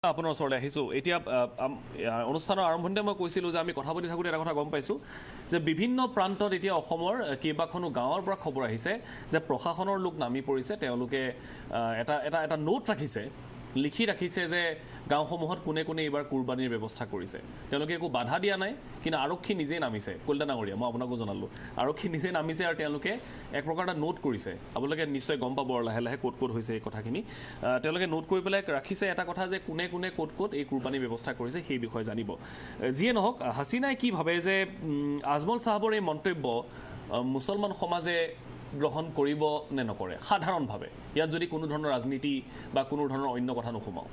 আপোনাৰ ওচৰলৈ আহিছোঁ এতিয়া অনুষ্ঠানৰ আৰম্ভণিতে মই কৈছিলোঁ যে আমি কথা পাতি থাকোঁতে এটা কথা গম পাইছোঁ যে বিভিন্ন প্ৰান্তত এতিয়া অসমৰ কেইবাখনো গাঁৱৰ পৰা খবৰ আহিছে যে প্ৰশাসনৰ লোক নামি পৰিছে তেওঁলোকে এটা নোট ৰাখিছে লিখি ৰাখিছে যে গাঁওসমূহত কোনে কোনে এইবাৰ কুৰবানীৰ ব্যৱস্থা কৰিছে তেওঁলোকে একো বাধা দিয়া নাই কিন্তু আৰক্ষী নিজে নামিছে কল্যাণ ডাঙৰীয়া মই আপোনাকো জনালোঁ আৰক্ষী নিজে নামিছে আৰু তেওঁলোকে এক প্ৰকাৰ এটা নোট কৰিছে আপোনালোকে নিশ্চয় গম পাব আৰু লাহে লাহে ক'ত ক'ত হৈছে এই কথাখিনি তেওঁলোকে নোট কৰি পেলাই ৰাখিছে এটা কথা যে কোনে কোনে ক'ত ক'ত এই কুৰবানীৰ ব্যৱস্থা কৰিছে সেই বিষয়ে জানিব যিয়ে নহওক হাছিনাই কি ভাবে যে আজমল চাহাবৰ এই মন্তব্য মুছলমান সমাজে গ্ৰহণ কৰিব নে নকৰে সাধাৰণভাৱে ইয়াত যদি কোনো ধৰণৰ ৰাজনীতি বা কোনো ধৰণৰ অন্য কথা নোসোমাও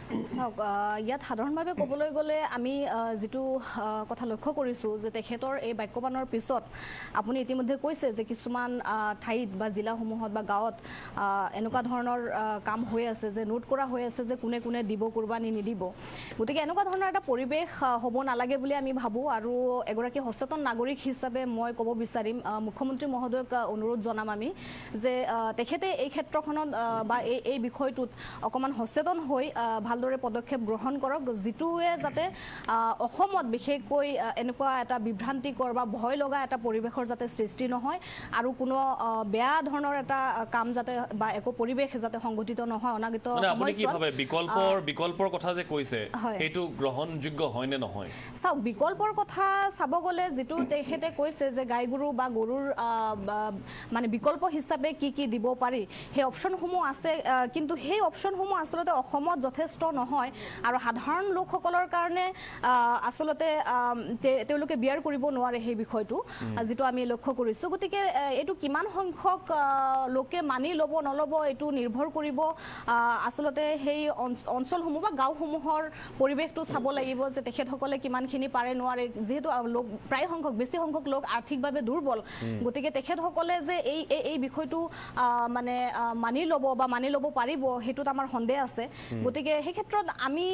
ইয়াত সাধাৰণভাৱে ক'বলৈ গ'লে আমি যেটো কথা লক্ষ্য কৰিছোঁ যে তেখেতৰ এই বাক্যবাণৰ পিছত আপুনি ইতিমধ্যে কৈছে যে কিছুমান ঠাইত বা জিলাসমূহত বা গাঁৱত এনেকুৱা ধৰণৰ কাম হৈ আছে যে নোট কৰা হৈ আছে যে কোনে কোনে দিব কুৰবানী নিদিব গতিকে এনেকুৱা ধৰণৰ এটা পৰিৱেশ হ'ব নালাগে বুলি আমি ভাবোঁ আৰু এগৰাকী সচেতন নাগৰিক হিচাপে মই ক'ব বিচাৰিম মুখ্যমন্ত্ৰী মহোদয়ক অনুৰোধ জনাম আমি যে তেখেতে এই ক্ষেত্ৰখনত বা এই বিষয়টোত অকণমান সচেতন হৈ ভালদৰে পদক্ষেপ গ্ৰহণ কৰক যেটোৱে যাতে অসমত বিশেষকৈ এনেকুৱা এটা বিভ্ৰান্তিকৰ বা ভয় লগা এটা পৰিৱেশৰ যাতে সৃষ্টি নহয় আৰু কোনো বেয়া ধৰণৰ এটা কাম যাতে বা একো পৰিৱেশ যাতে সংগঠিত নহয় অনাগত আপুনি কি ভাবে বিকল্পৰ কথা যে কৈছে এইটো গ্ৰহণযোগ্য হয় নে নহয় চাওক বিকল্পৰ কথা চাব গ'লে যেটো তেখেতে কৈছে যে গাই গৰু বা গৰুৰ মানে বিকল্প হিচাপে কি দিব পাৰি সেই অপচনসমূহ আছে কিন্তু সেই অপচনসমূহ আচলতে অসমত যথেষ্ট নহয় আৰু সাধাৰণ লোকসকলৰ কাৰণে আসলতে তেওঁলোকে বিয়াৰ কৰিব নোৱাৰে সেই বিষয়টো যেটো আমি লক্ষ্য কৰিছোঁ গতিকে এইটো কিমান সংখ্যক লোকে মানি ল'ব নল'ব এইটো নিৰ্ভৰ কৰিব আসলতে সেই অঞ্চলসমূহ বা গাঁওসমূহৰ পৰিৱেশটো চাব লাগিব যে তেখেতসকলে কিমানখিনি পাৰে নোৱাৰে যিহেতু লোক প্ৰায় সংখ্যক বেছি সংখ্যক লোক আৰ্থিকভাৱে দুৰ্বল গতিকে তেখেতসকলে যে এই বিষয়টো মানে মানি ল'ব পাৰিব সেইটোত আমাৰ সন্দেহ আছে গতিকে সেই ক্ষেত্ৰত আমি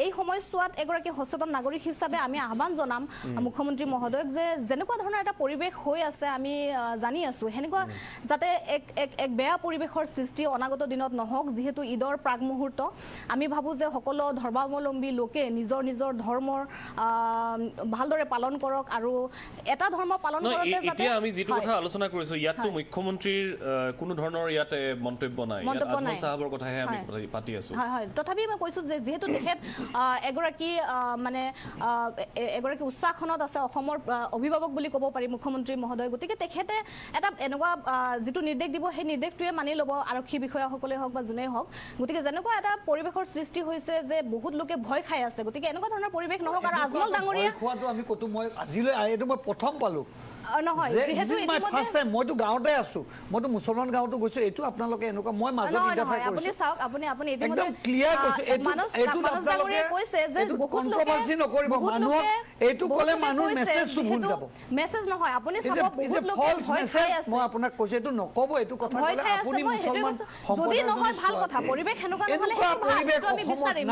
এই সময়ছোৱাত এগৰাকী সচেতন নাগৰিক হিচাপে আমি আহ্বান জনাম মুখ্যমন্ত্ৰী মহোদয়ক যে যেনেকুৱা ধৰণৰ এটা পৰিৱেশ হৈ আছে আমি জানি আছোঁ সেনেকুৱা যাতে এক বেয়া পৰিৱেশৰ সৃষ্টি অনাগত দিনত নহওক যিহেতু ঈদৰ প্ৰাক মুহূৰ্ত আমি ভাবোঁ যে সকলো ধৰ্মাৱলম্বী লোকে নিজৰ নিজৰ ধৰ্মৰ ভালদৰে পালন কৰক আৰু এটা ধৰ্ম পালন কৰোঁতে যাতে এতিয়া আমি যেটো কথা আলোচনা কৰিছোঁ ইয়াততো মুখ্যমন্ত্ৰীৰ কোনো ধৰণৰ ইয়াতে মন্তব্য নাই আজমল চাহাবৰ কথাহে আমি পাতি আছোঁ হয় তথাপি মই কৈছোঁ যে যেহেতু তেখেত এগৰাকী মানে এগৰাকী উচ্চাসনত আছে অসমৰ অভিভাৱক বুলি ক'ব পাৰি মুখ্যমন্ত্ৰী মহোদয় গতিকে তেখেতে এটা এনেকুৱা যেটো নিৰ্দেশ দিব সেই নিৰ্দেশটোৱে মানি ল'ব আৰক্ষী বিষয়াসকলে হওক বা যোনেই হওক গতিকে যেনেকুৱা এটা পৰিৱেশৰ সৃষ্টি হৈছে যে বহুত লোকে ভয় খাই আছে গতিকে এনেকুৱা ধৰণৰ পৰিৱেশ নহওক আৰু আজমল ডাঙৰীয়া খোৱাটো আমি কতো মই আজিলৈ এইটো মই প্ৰথম পালোঁ নহয় যেহেতু ফাৰ্স্ট টাইম মইতো গাঁৱতে আছো মইতো মুছলমান গাঁৱতো গৈছো এইটো আপোনালোকে এনেকুৱা মই মাজত ইন্টাৰফেয়াৰ কৰিছো আপুনি চাওক আপুনি ইতিমধ্যে একদম ক্লিয়াৰ কৈছে এইটো আপোনালোকে কৈছে যে কন্ট্ৰভাৰ্সি নকৰিব মানুহক এইটো ক'লে মানুহ মেছেজটো ভুল যাব মেছেজ নহয় আপুনি চাব বহুত লোকে ভয় খাই আছে মই আপোনাক কৈছো এইটো নকব এইটো কথা ক'লে আপুনি মুছলমান যদি নহয় ভাল কথা পৰিৱেশ হেনেকুৱা নহলে পৰিৱেশ আমি বিচাৰিম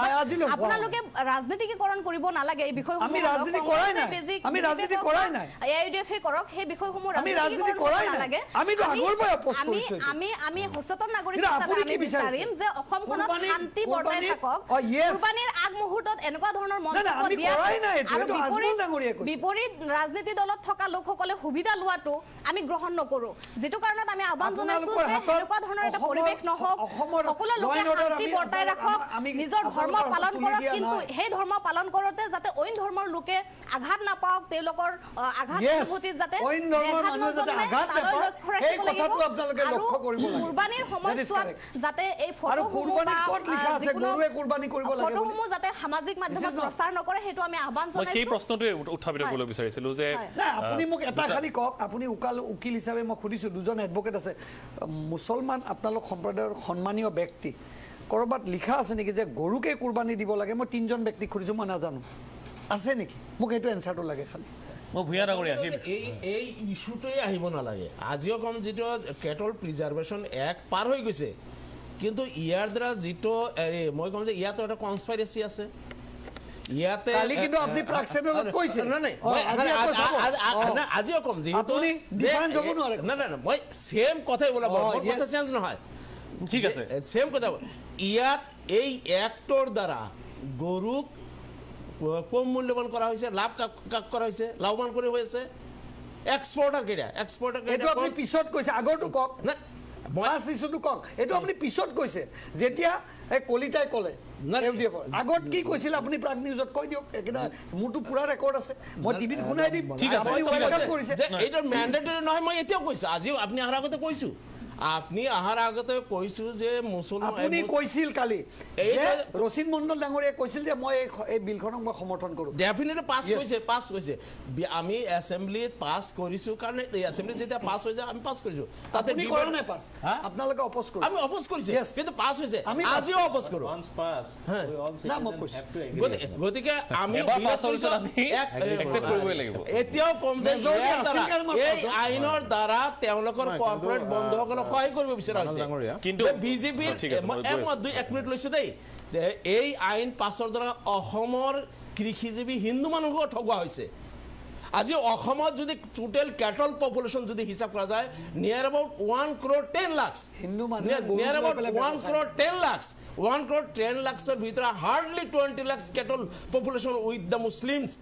আপোনালোকে ৰাজনীতিকৰণ কৰিব নালাগে এই বিষয়সমূহ আমি ৰাজনীতি কৰাই নাই এআইডিএফে কৰক সেই বিষয়সমূহ আমি ৰাজনীতি কৰাই নালাগে আমি তো আগৰ পৰা পোষ্ট কৰিছো আমি সচেতন নাগৰিক হিচাপে আমি বিচাৰিম যে অসমখনত শান্তি বৰ্তাই থাকক কুৰবানীৰ আগ মুহূৰ্তত এনেকুৱা ধৰণৰ মন্তব্য দিয়া আৰু বিপৰীত ৰাজনীতি দলত থকা লোকসকলে সুবিধা লোৱাটো আমি গ্ৰহণ নকৰো যেটো কাৰণত আমি আহ্বান জনাইছো যে এনেকুৱা ধৰণৰ এটা পৰিৱেশ নহওক সকলো লোকে শান্তি বৰ্তাই ৰাখক নিজৰ ধৰ্ম পালন কৰক কিন্তু সেই ধৰ্ম পালন কৰোতে যাতে অইন ধৰ্মৰ লোকে আঘাত নাপাওক তেওঁলোকৰ আঘাত অনুভূতিত যাতে অইন ধৰ্মৰ মানুহ যাতে আঘাত নাপায় সেই কথাটো আপোনালোকে লক্ষ্য কৰিব লাগে কুৰবানীৰ সময়ছোৱাত যাতে এই ফটোসমূহ বা গৰুৱে কুৰবানী কৰিব লাগে ফটোসমূহ যাতে সামাজিক মাধ্যমত প্ৰচাৰ নকৰে হেতু আমি আহ্বান জনাইছো মই সেই প্ৰশ্নটো উত্থাপিত কৰিবলৈ বিচাৰিছিলো যে আপুনি মোক এটা খালি কক আপুনি উকিল হিচাপে মই খুদিছো দুজন এডভোকেট আছে মুছলমান আপোনালোক সম্প্ৰদায়ৰ সন্মানীয় ব্যক্তি কৰবাত লিখা আছে নেকি যে গৰুকে কুৰবানী দিব লাগে মই তিনজন ব্যক্তি খুদিছো মই নাজানো আছে নেকি মোক এইটো এনসাৰটো লাগে খালি মই ভূঞা ডাঙৰীয়া এই ইস্যুটোৱে আহিব নালাগে আজিও কম যেটো কেটল প্ৰিজাৰ্ভেশ্যন এক্ট পাৰ হৈ গৈছে কিন্তু ইয়াৰ দ্বাৰা যেটো মই কম যে ইয়াতো এটা কনস্পাইৰেচি আছে ইয়াতে কালি কিন্তু আপনি প্লাক্সেনত কৈছে না আজিও কম যেটো আপুনি ডিফাৰেন্স হ'ব নোৱাৰে না মই সেম কথাই বলা মোৰ কথা চেঞ্জ নহয় ঠিক আছে সেম কথা ইয়াত এই এক্টৰ দ্বাৰা গৰুক কম মূল্যবান কৰা হৈছে, লাভ কৰা হৈছে, লাভৱান কৰি হৈছে এক্সপৰ্টাৰ কেইটা। এইটো আপুনি পিছত কৈছে, আগৰটো কওক না ফাৰ্ষ্ট ইছ্যুটো কওক। এইটো আপুনি পিছত কৈছে যেতিয়া এই কলিতাই ক'লে আগত কি কৈছিল আপুনি প্ৰাগ নিউজত কৈ দিয়ক। একেটা মোৰতো পুৰা ৰেকৰ্ড আছে, মই টিভিত শুনাই দিম। ঠিক আছে, এইটো মেণ্ডেটৰী নহয়, মই এতিয়াও কৈছোঁ, আজিও আপুনি অহাৰ আগতে কৈছোঁ, আপনি অহাৰ আগতে কৈছোঁ যে মুছলমান আপুনি কৈছিল কালি ৰচিদ মণ্ডল ডাঙৰীয়াই কৈছিল যে মই এই বিলখনক মই সমৰ্থন কৰোঁ। ডেফিনেটলি পাছ কৈছে আমি এছেম্বলিত পাছ কৰিছোঁ কাৰণে এছেম্বলিত যেতিয়া পাছ হৈ যায় আমি পাছ কৰিছোঁ। তাতে কৰা নাই পাছ, আপোনালোকে অপ'জ কৰিছে। আমি অপ'জ কৰিছোঁ কিন্তু পাছ হৈছে, আমি আজিও অপ'জ কৰোঁ। গতিকে আমি এতিয়াও কম যে এই আইনৰ দ্বাৰা তেওঁলোকৰ কৰ্পৰেট বন্ধুসকলক সহায় কৰিব বিচৰা হৈছে। কিন্তু বিজেপিৰ এক মিনিট লৈছোঁ দেই, এই আইন পাছৰ দ্বাৰা অসমৰ কৃষিজীৱী হিন্দু মানুহকো ঠগোৱা হৈছে। আজি অসমত যদি টোটেল কেটল পপুলেশ্যন যদি হিচাপ কৰা যায় নিয়াৰ এবাউট 1 crore 10 lakhs, নিয়াৰ এবাউট 1 crore 10 lakhs, 1 crore 10 lakhsৰ ভিতৰত hardly 20 lakhs Kettle population with the Muslims,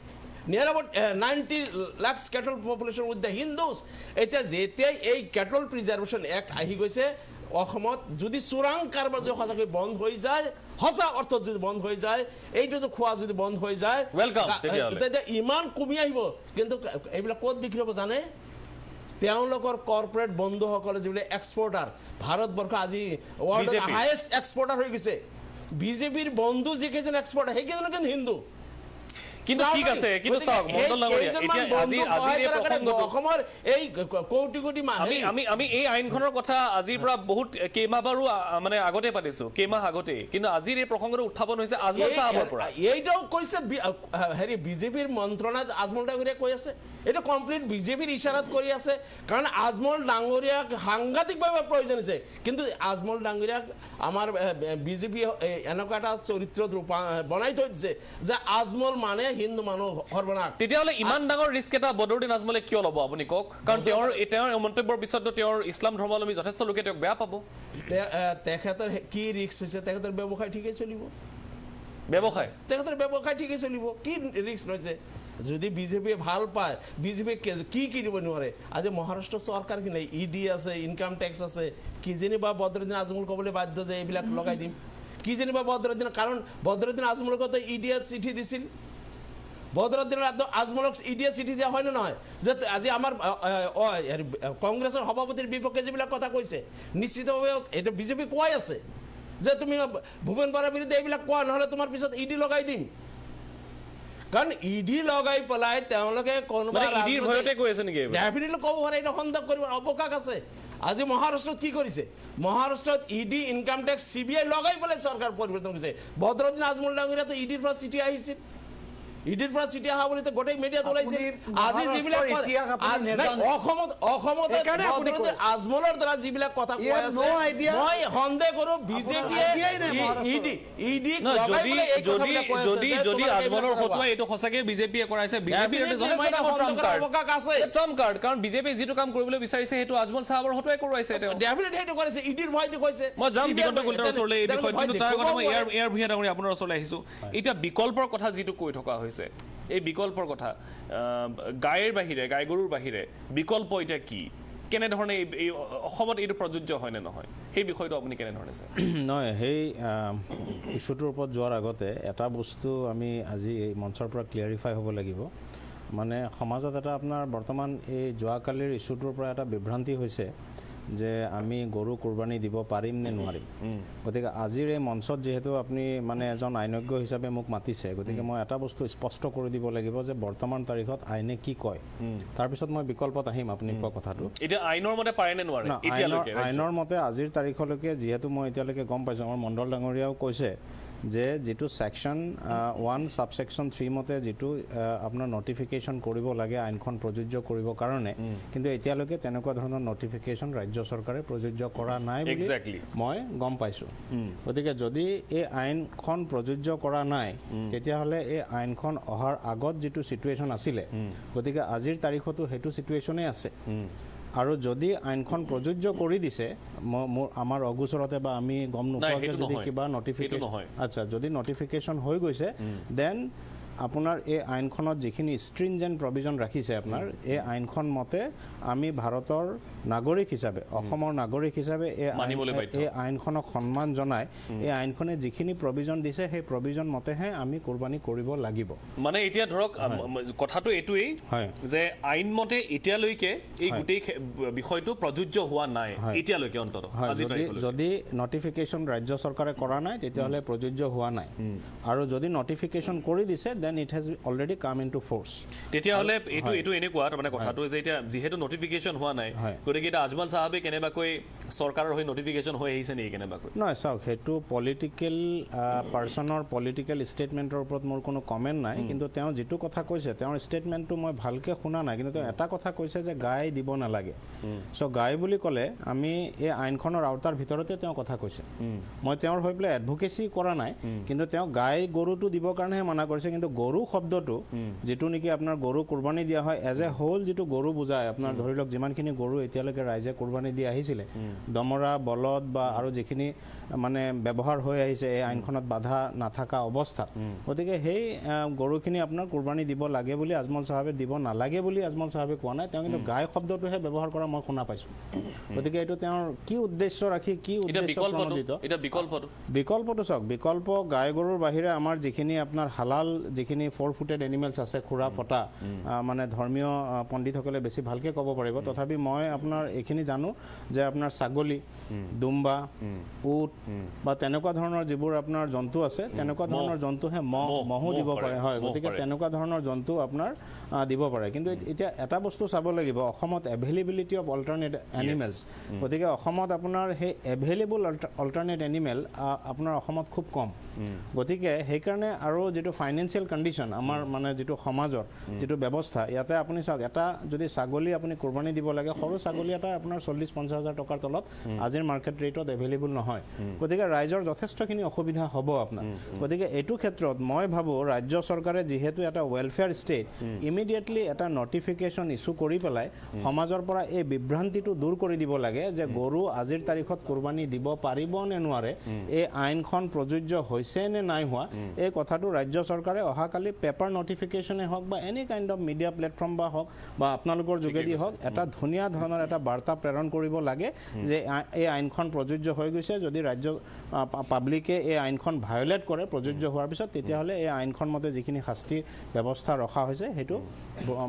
near about 90 lakhs cattle population with the Hindus. এতিয়া যেতিয়াই এই cattle preservation act আহি গৈছে অসমত যদি চোৰাং কাৰবাৰ যদি সঁচাকৈ বন্ধ হৈ যায়, সঁচা অৰ্থত যদি বন্ধ হৈ যায়, এইটো যদি খোৱা যদি বন্ধ হৈ যায়, তেতিয়া ইমান কমি আহিব। কিন্তু এইবিলাক ক'ত বিক্ৰী হ'ব জানে? তেওঁলোকৰ কৰ্পৰেট বন্ধুসকলে যিবিলাক এক্সপৰ্টাৰ, ভাৰতবৰ্ষ আজি ৱৰ্ল্ডৰ হায়েষ্ট এক্সপৰ্টাৰ হৈ গৈছে। বিজেপিৰ বন্ধু যিকেইজন এক্সপৰ্টাৰ সেইকেইজন কিন্তু হিন্দু। কিন্তু ঠিক আছে, কিন্তু চাওক মণ্ডল ডাঙৰীয়া, এতিয়া আজি অসমৰ এই কোটি কোটি আমি এই আইনখনৰ কথা আজিৰ পৰা বহুত কেইমাহ বাৰু মানে আগতে পাতিছোঁ, কেইমাহ আগতে, কিন্তু আজিৰ এই প্ৰসংগটো উত্থাপন হৈছে আজমল চাহাবৰ পৰা। এইটাও কৈছে হেৰি বিজেপিৰ মন্ত্ৰণাত আজমল ডাঙৰীয়াই কৈ আছে, এইটো কমপ্লিট বিজেপিৰ ইশাৰাত কৰি আছে। কাৰণ আজমল ডাঙৰীয়াক সাংঘাতিকভাৱে প্ৰয়োজন হৈছে, কিন্তু আজমল ডাঙৰীয়াক আমাৰ বিজেপি এনেকুৱা এটা চৰিত্ৰত বনাই থৈ দিছে যে আজমল মানে হিন্দু মানুহ সৰ্বনাশ। তেতিয়াহ'লে ইমান ডাঙৰ ৰিস্ক এটা বদৰুদ্দিন আজমলে কিয় ল'ব আপুনি কওক? কাৰণ তেওঁৰ মন্তব্যৰ পিছত তেওঁৰ ইছলাম ধৰ্মাৱলম্বী যথেষ্ট লোকে তেওঁক বেয়া পাব। তেখেতৰ কি ৰিস্ক হৈছে? তেখেতৰ ব্যৱসায় ঠিকেই চলিব, তেখেতৰ ব্যৱসায় ঠিকেই চলিব, কি ৰিস্ক লৈছে? যদি বিজেপিয়ে ভাল পায়, বিজেপিয়ে কি দিব নোৱাৰে? আজি মহাৰাষ্ট্ৰ চৰকাৰ কি নাই, ইডি আছে, ইনকাম টেক্স আছে, কি যেনিবা বদৰুদ্দিন আজমল ক'বলৈ বাধ্য যে এইবিলাক লগাই দিম, কি যেনিবা বদৰুদ্দিন, কাৰণ বদৰুদ্দিন আজমলকতো ইডিয়ে চিঠি দিছিল, বদৰুদ্দিন আজমলক ইডিয়ে চিঠি দিয়া হয় নে নহয়? যে আজি আমাৰ কংগ্ৰেছৰ সভাপতিৰ বিপক্ষে যিবিলাক কথা কৈছে নিশ্চিতভাৱে এইটো বিজেপি কোৱাই আছে যে তুমি ভূপেন বৰাৰ বিৰুদ্ধে এইবিলাক কোৱা, নহ'লে তোমাৰ পিছত ইডি লগাই দিম। কাৰণ ইডি লগাই পেলাই তেওঁলোকে কোনোবা ডেফিনেটলি ক'ব পাৰে এইটো সন্দেহ কৰিব অৱকাশ আছে। আজি মহাৰাষ্ট্ৰত কি কৰিছে? মহাৰাষ্ট্ৰত ইডি, ইনকাম টেক্স, CBI লগাই পেলাই চৰকাৰ পৰিৱৰ্তন কৰিছে। বদৰুদ্দিন আজমল ডাঙৰীয়াতো ইডিৰ পৰা চিঠি আহিছিল, ইডিৰ পৰা চিঠি অহা বুলি গোটেই মিডিয়াত ওলাইছে। আজি যিবিলাক অসমত আজমলৰ দ্বাৰা যিবিলাক কথা কোৱা আছে, মই সন্দেহ কৰোঁ বিজেপিয়ে যদি আজমলৰ ফটোৱা এইটো সঁচাকে বিজেপিয়ে কৰাইছে, কাৰণ বিজেপিয়ে যিটো কাম কৰিবলৈ বিচাৰিছে সেইটো আজমল চাহাবৰ ফটোৱাই কৰোৱাইছে। ইডিৰ ভয়টো কৈছে। মই যাম দিগন্ত কলিতাৰ ওচৰলৈ এই বিষয়ত, কিন্তু তাৰ আগতে মই এয়াৰ ভূঞা ডাঙৰীয়া আপোনাৰ ওচৰলৈ আহিছোঁ। এতিয়া বিকল্পৰ কথা যিটো কৈ থকা হৈছে, এই বিকল্পৰ কথা গাইৰ বাহিৰে, গাই গৰুৰ বাহিৰে বিকল্প এতিয়া কি, কেনেধৰণে এই অসমত এইটো প্ৰযোজ্য হয় নে নহয়, সেই বিষয়টো আপুনি কেনেধৰণে চায়? নহয়, সেই ইছ্যুটোৰ ওপৰত যোৱাৰ আগতে এটা বস্তু আমি আজি এই মঞ্চৰ পৰা ক্লিয়াৰিফাই হ'ব লাগিব। মানে সমাজত এটা আপোনাৰ বৰ্তমান এই যোৱাকালিৰ ইছ্যুটোৰ পৰা এটা বিভ্ৰান্তি হৈছে যে আমি গৰু কুৰবানী দিব পাৰিম নে নোৱাৰিম। গতিকে আজিৰ এই মঞ্চত যিহেতু আপুনি মানে এজন আইনজ্ঞ হিচাপে মোক মাতিছে, গতিকে মই এটা বস্তু স্পষ্ট কৰি দিব লাগিব যে বৰ্তমান তাৰিখত আইনে কি কয়, তাৰপিছত মই বিকল্পত আহিম আপুনি কোৱা কথাটো। এতিয়া আইনৰ মতে পাৰে নে নোৱাৰে? আইনৰ মতে আজিৰ তাৰিখলৈকে যিহেতু মই এতিয়ালৈকে গম পাইছোঁ, আমাৰ মণ্ডল ডাঙৰীয়াও কৈছে যে যিটো ছেকশ্যন 1 ছাবছেকশ্যন 3 মতে যিটো আপোনাৰ নটিফিকেশ্যন কৰিব লাগে আইনখন প্ৰযোজ্য কৰিবৰ কাৰণে, কিন্তু এতিয়ালৈকে তেনেকুৱা ধৰণৰ নটিফিকেশ্যন ৰাজ্য চৰকাৰে প্ৰযোজ্য কৰা নাই বুলি মই গম পাইছোঁ। গতিকে যদি এই আইনখন প্ৰযোজ্য কৰা নাই, তেতিয়াহ'লে এই আইনখন অহাৰ আগত যিটো ছিটুৱেশ্যন আছিলে, গতিকে আজিৰ তাৰিখতো সেইটো ছিটুৱেশ্যনেই আছে। আৰু যদি আইনখন প্ৰযোজ্য কৰি দিছে আমাৰ অগোচৰতে বা আমি গম নোপোৱাকৈ যদি কিবা নটিফিকেশ্যন আচ্ছা যদি নটিফিকেশ্যন হৈ গৈছে দেন আপোনাৰ এই আইনখনত যিখিনি ষ্ট্ৰিনজেণ্ট প্ৰভিজন ৰাখিছে আপোনাৰ এই আইনখন মতে আমি ভাৰতৰ নাগৰিক হিচাপে অসমৰ নাগৰিক হিচাপে এই আইনখনক সন্মান জনাই এই আইনখনে যিখিনি প্ৰভিজন দিছে সেই প্ৰভিজন মতেহে আমি কুৰবানী কৰিব লাগিব মানে এতিয়া ধৰক কথাটো এইটোৱেই যে আইন মতে এতিয়ালৈকে এই গোটেই বিষয়টো প্ৰযোজ্য হোৱা নাই এতিয়ালৈকে অন্তত যদি নটিফিকেশ্যন ৰাজ্য চৰকাৰে কৰা নাই তেতিয়াহ'লে প্ৰযোজ্য হোৱা নাই আৰু যদি নটিফিকেশ্যন কৰি দিছে then it has already come into force তেতিয়াহ'লে এইটো এনেকুৱা মানে কথাটো যে এতিয়া যেহেতু নটিফিকেশ্যন হোৱা নাই গতিকে এটা আজমল সাহেবে কেনেবাকৈ চৰকাৰৰ হৈ নটিফিকেশ্যন হৈ আহিছে নেকি কেনেবাকৈ নহয় চাওক সেইটো পলিটিকেল পাৰ্চনৰ পলিটিকেল ষ্টেটমেণ্টৰ ওপৰত মোৰ কোনো কমেণ্ট নাই কিন্তু তেওঁ যিটো কথা কৈছে তেওঁৰ ষ্টেটমেণ্টটো মই ভালকৈ শুনা নাই কিন্তু তেওঁ এটা কথা কৈছে যে গাই দিব নালাগে চ' গাই বুলি ক'লে আমি এই আইনখনৰ আওতাৰ ভিতৰতে তেওঁ কথা কৈছে মই তেওঁৰ হৈ পেলাই এডভকেচি কৰা নাই কিন্তু তেওঁ গাই গৰুটো দিবৰ কাৰণেহে মানা কৰিছে কিন্তু গৰু শব্দটো যেটো নেকি আপোনাৰ গৰু কুৰবানী দিয়া হয় এজ এ হোল যেটো গৰু বুজায় আপোনাৰ ধৰি লওক যিমানখিনি গৰু এতিয়ালৈকে ৰাইজে কুৰবানী দি আহিছিলে দমৰা বলদ বা আৰু যিখিনি মানে ব্যৱহাৰ হৈ আহিছে এই আইনখনত বাধা নাথাকা অৱস্থাত গতিকে সেই গৰুখিনি আপোনাৰ কুৰবানী দিব লাগে বুলি আজমল সাহেবে দিব নালাগে বুলি আজমল সাহেবে কোৱা নাই তেওঁ কিন্তু গাই শব্দটোহে ব্যৱহাৰ কৰা মই শুনা পাইছোঁ গতিকে এইটো তেওঁৰ কি উদ্দেশ্য ৰাখি কি উদ্দেশ্য প্ৰণোদিত বিকল্পটো চাওক বিকল্প গাই গৰুৰ বাহিৰে আমাৰ যিখিনি আপোনাৰ হালাল যিখিনি 4-ফুটেড এনিমেলছ আছে খুৰা ফটা মানে ধৰ্মীয় পণ্ডিতসকলে বেছি ভালকৈ ক'ব পাৰিব তথাপি মই আপোনাৰ এইখিনি জানো যে আপোনাৰ ছাগলী দুম্বা উট বা তেনেকুৱা ধৰণৰ যিবোৰ আপোনাৰ জন্তু আছে তেনেকুৱা ধৰণৰ জন্তুহে মহো দিব পাৰে হয় গতিকে তেনেকুৱা ধৰণৰ জন্তু আপোনাৰ দিব পাৰে কিন্তু এতিয়া এটা বস্তু চাব লাগিব অসমত এভেইলেবিলিটি অফ অল্টাৰনেট এনিমেলছ গতিকে অসমত আপোনাৰ সেই এভেইলেবল অল্টাৰনেট এনিমেল আপোনাৰ অসমত খুব কম গতিকে সেইকাৰণে আৰু যেটো ফাইনেন্সিয়েল কণ্ডিশ্যন আমাৰ মানে যেটো সমাজৰ যেটো ব্যৱস্থা ইয়াতে আপুনি চাওক এটা যদি ছাগলী আপুনি কুৰবানী দিব লাগে সৰু ছাগলী এটা আপোনাৰ 40-50 হাজাৰ টকাৰ তলত আজিৰ মাৰ্কেট ৰেটত এভেইলেবল নহয় গতিকে ৰাইজৰ যথেষ্টখিনি অসুবিধা হ'ব আপোনাৰ গতিকে এইটো ক্ষেত্ৰত মই ভাবোঁ ৰাজ্য চৰকাৰে যিহেতু এটা ৱেলফেয়াৰ ষ্টেট ইমিডিয়েটলি এটা নটিফিকেশ্যন ইছ্যু কৰি পেলাই সমাজৰ পৰা এই বিভ্ৰান্তিটো দূৰ কৰি দিব লাগে যে গৰু আজিৰ তাৰিখত কুৰবানী দিব পাৰিব নে নোৱাৰে এই আইনখন প্ৰযোজ্য হৈছে নে নাই হোৱা এই কথাটো ৰাজ্য চৰকাৰে অহাকালি পেপাৰ নটিফিকেশ্যনে হওক বা any kind of media platform বা হওক বা আপোনালোকৰ যোগেদি হওক এটা ধুনীয়া ধৰণৰ এটা বাৰ্তা প্ৰেৰণ কৰিব লাগে যে এই আইনখন প্ৰযোজ্য হৈ গৈছে যদি ৰাজ্য পাব্লিকে এই আইনখন ভায়োলেট কৰে প্ৰযোজ্য হোৱাৰ পিছত তেতিয়াহ'লে এই আইনখন মতে যিখিনি শাস্তিৰ ব্যৱস্থা ৰখা হৈছে সেইটো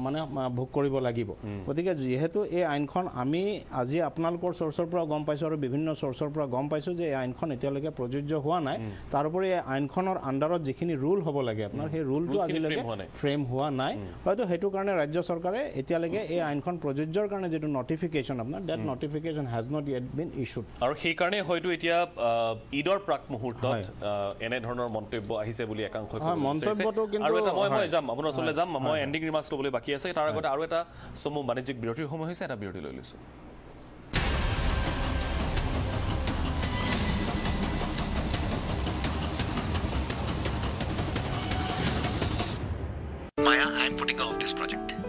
মানে ভোগ কৰিব লাগিব গতিকে যিহেতু এই আইনখন আমি আজি আপোনালোকৰ চ'ৰ্চৰ পৰা গম পাইছোঁ আৰু বিভিন্ন চ'ৰ্চৰ পৰা গম পাইছোঁ যে এই আইনখন এতিয়ালৈকে প্ৰযোজ্য হোৱা নাই তাৰোপৰি এই আইনখনৰ আণ্ডাৰত যিখিনি ৰুল হ'ব লাগে আপোনাৰ সেই ৰুলটো আজিলৈকে ফ্ৰেম হোৱা নাই হয়তো সেইটো কাৰণে ৰাজ্য চৰকাৰে এতিয়ালৈকে এই আইনখন প্ৰযোজ্যৰ কাৰণে যেটো নটিফিকেশ্যন আপোনাৰ date notification has not yet been issued আৰু সেইকাৰণে হয়তো এতিয়া ঈদৰ প্ৰাক মুহূৰ্তত এনে ধৰণৰ মন্তব্য আহিছে বুলি একাংশ মন্তব্যটো কিন্তু আৰু এটা মই যাম আপোনাৰ ওচৰলৈ যাম মই এণ্ডিং ৰিমাৰ্কছ ল'বলৈ বাকী আছে তাৰ আগতে আৰু এটা চমু বাণিজ্যিক বিৰতিৰ সময় হৈছে এটা বিৰতি লৈ লৈছোঁ Maya, I'm putting off this project.